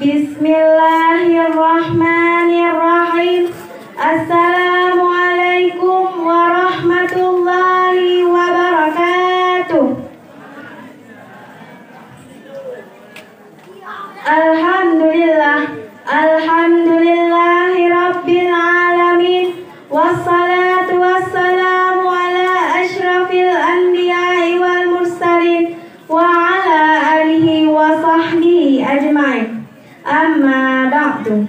Bismillahirrahmanirrahim. Assalamualaikum warahmatullahi wabarakatuh. Alhamdulillahi rabbil alamin. Wassalatu wassalamu ala asyrafil anbiya'i wal mursalin wa ala alihi wa sahbihi ajma'in. Amma ba'du.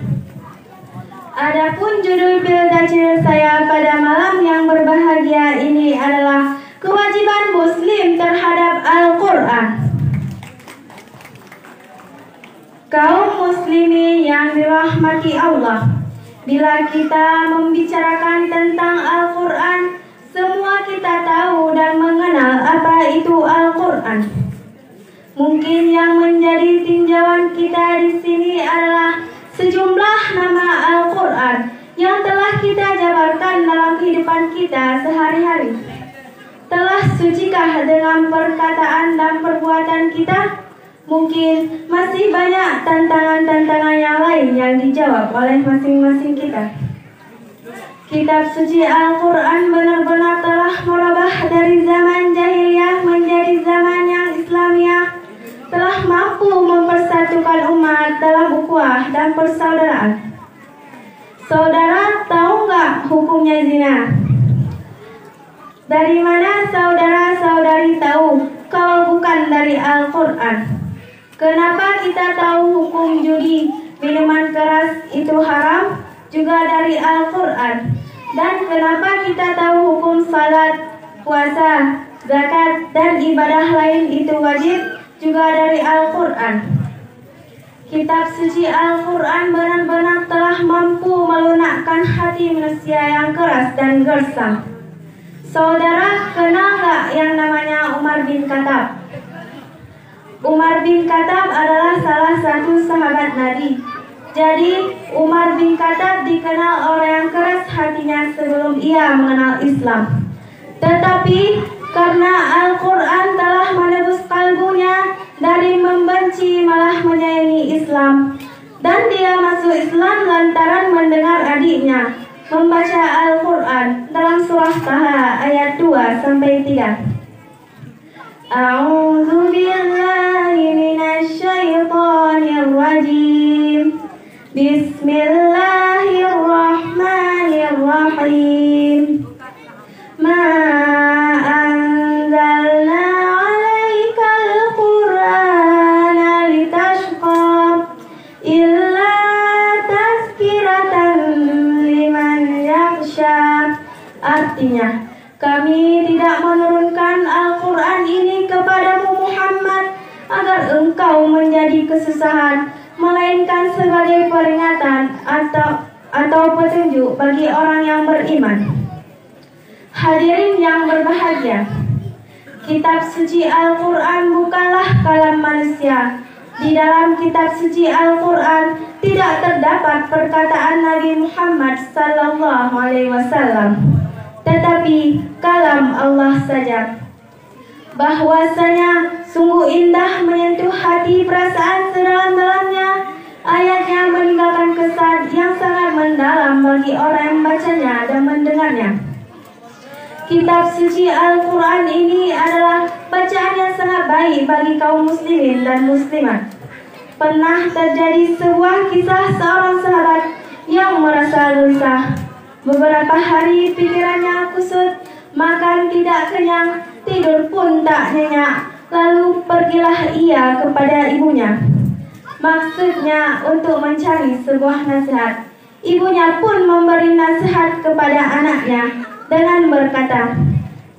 Adapun judul bildacil saya pada malam yang berbahagia ini adalah kewajiban muslim terhadap Al-Quran. Kaum muslimin yang dirahmati Allah, bila kita membicarakan tentang Al-Quran, semua kita tahu dan mengenal apa itu Al-Quran. Mungkin yang menjadi tinjauan kita di sini adalah sejumlah nama Al-Quran yang telah kita jabarkan dalam kehidupan kita sehari-hari. Telah sucikah dengan perkataan dan perbuatan kita? Mungkin masih banyak tantangan-tantangan yang lain yang dijawab oleh masing-masing kita. Kitab suci Al-Quran benar-benar telah merubah dari zaman jahiliyah menjadi zaman yang Islamiyah, telah mampu mempersatukan umat dalam ukhuwah dan persaudaraan. Saudara tahu nggak hukumnya zina? Dari mana saudara-saudari tahu kalau bukan dari Al-Quran? Kenapa kita tahu hukum judi, minuman keras itu haram? Juga dari Al-Quran. Dan kenapa kita tahu hukum salat, puasa, zakat, dan ibadah lain itu wajib? Juga dari Al-Quran. Kitab suci Al-Quran benar-benar telah mampu melunakkan hati manusia yang keras dan gersang. Saudara kenal nggak yang namanya Umar bin Khattab? Umar bin Khattab adalah salah satu sahabat Nabi. Jadi Umar bin Khattab dikenal orang yang keras hatinya sebelum ia mengenal Islam. Tetapi karena Al-Quran telah menebus kalbunya dari membenci malah menyayangi Islam, dan dia masuk Islam lantaran mendengar adiknya membaca Al-Quran dalam surah Taha ayat 2-3. A'udzu billahi minasy syaithanir rajim. Bismillahirrahmanirrahim. Ma anzalna 'alaikal Qur'ana litashqa illa tazkiratan liman yakhsha. Artinya, kami tidak menurunkan Al-Quran ini kepadamu Muhammad agar engkau menjadi kesusahan, melainkan sebagai peringatan atau petunjuk bagi orang yang beriman. Hadirin yang berbahagia, kitab suci Al-Quran bukanlah kalam manusia. Di dalam kitab suci Al-Quran tidak terdapat perkataan Nabi Muhammad SAW, tetapi kalam Allah saja. Bahwasanya sungguh indah menyentuh hati perasaan sedalam-dalamnya. Ayatnya meninggalkan kesan yang sangat mendalam bagi orang yang membacanya dan mendengarnya. Kitab suci Al-Quran ini adalah bacaan yang sangat baik bagi kaum muslimin dan muslimat. Pernah terjadi sebuah kisah seorang sahabat yang merasa gelisah. Beberapa hari pikirannya kusut, makan tidak kenyang, tidur pun tak nyenyak. Lalu pergilah ia kepada ibunya. Maksudnya untuk mencari sebuah nasihat. Ibunya pun memberi nasihat kepada anaknya dengan berkata,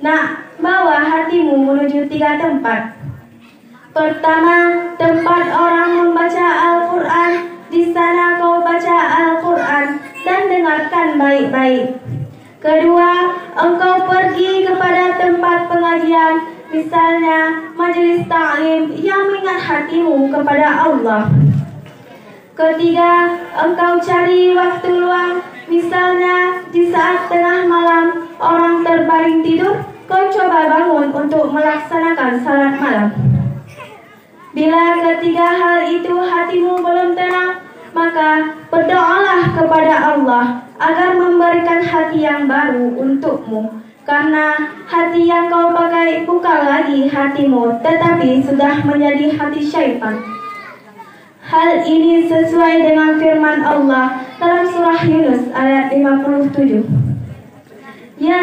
"Nak, bawa hatimu menuju 3 tempat. Pertama, tempat orang membaca Al-Quran. Di sana kau baca Al-Quran dan dengarkan baik-baik. Kedua, engkau pergi kepada tempat pengajian, misalnya majelis ta'lim yang mengingat hatimu kepada Allah. Ketiga, engkau cari waktu luang, misalnya di saat tengah malam orang terbaring tidur, kau coba bangun untuk melaksanakan salat malam. Bila ketiga hal itu hatimu belum tenang, maka berdoalah kepada Allah agar memberikan hati yang baru untukmu. Karena hati yang kau pakai bukan lagi hatimu, tetapi sudah menjadi hati syaitan. Hal ini sesuai dengan firman Allah dalam surah Yunus ayat 57. Ya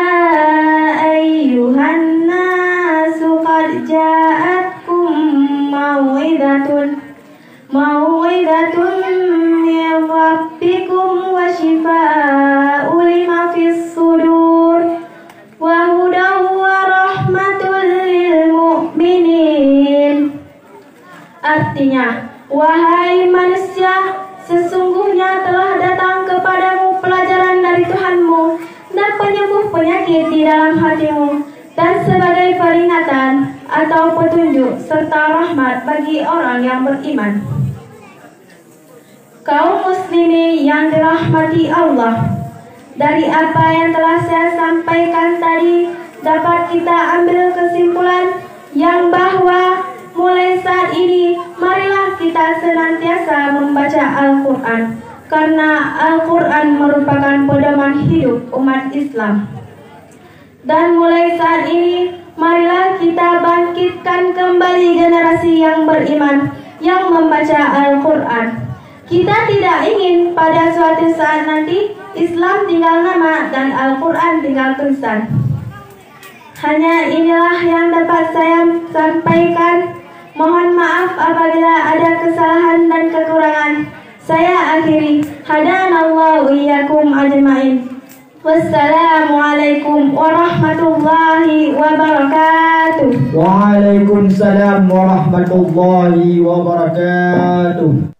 ayyuhan nasu qad ja'atkum mau'idatun min rabbikum wa shifaa'u lima fis sudur wa hudaw wa rahmatul lil mu'minin. Artinya, wahai manusia, sesungguhnya telah datang kepadamu pelajaran dari Tuhanmu dan penyembuh penyakit di dalam hatimu, dan sebagai peringatan atau petunjuk serta rahmat bagi orang yang beriman. Kaum muslimin yang dirahmati Allah, dari apa yang telah saya sampaikan tadi dapat kita ambil kesimpulan yang bahwa mulai saat ini marilah kita senantiasa membaca Al-Quran, karena Al-Quran merupakan pedoman hidup umat Islam. Dan mulai saat ini marilah kita bangkitkan kembali generasi yang beriman yang membaca Al-Quran. Kita tidak ingin pada suatu saat nanti Islam tinggal nama dan Al-Quran tinggal tulisan. Hanya inilah yang dapat saya sampaikan. Mohon maaf apabila ada kesalahan dan kekurangan. Saya akhiri. Hadanallahu iyyakum ajma'in. Wassalamualaikum warahmatullahi wabarakatuh. Waalaikumsalam warahmatullahi wabarakatuh.